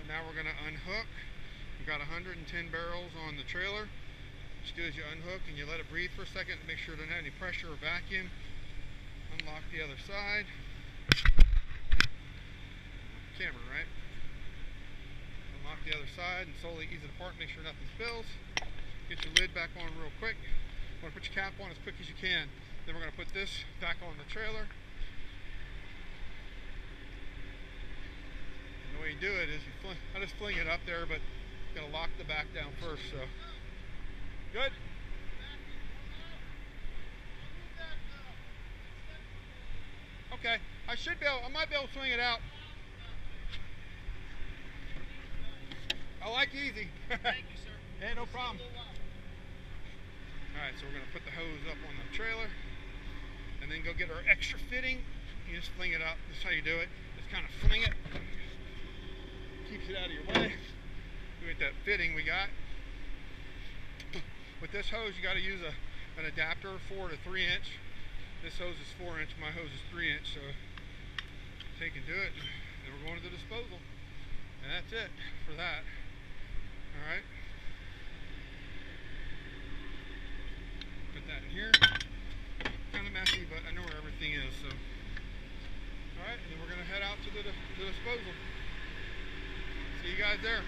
Now we're going to unhook. We've got 110 barrels on the trailer. What you do is you unhook and you let it breathe for a second to make sure it doesn't have any pressure or vacuum. Unlock the other side. Camera, right? Unlock the other side and slowly ease it apart, make sure nothing spills. Get your lid back on real quick. You want to put your cap on as quick as you can. Then we're going to put this back on the trailer. And the way you do it is I just fling it up there, but you got to lock the back down first. So good. Okay, I might be able to swing it out. I like easy. Thank you, sir. Yeah, no problem. Alright, so we're going to put the hose up on the trailer and then go get our extra fitting. You just fling it up. This is how you do it. Just kind of fling it. Keeps it out of your way. We get that fitting we got. With this hose, you got to use an adapter, 4 to 3 inch. This hose is 4 inch. My hose is 3 inch. So take and do it. And we're going to the disposal. And that's it for that. Alright. Put that in here. Kind of messy, but I know where everything is. So, alright, and then we're going to head out to the disposal. See you guys there.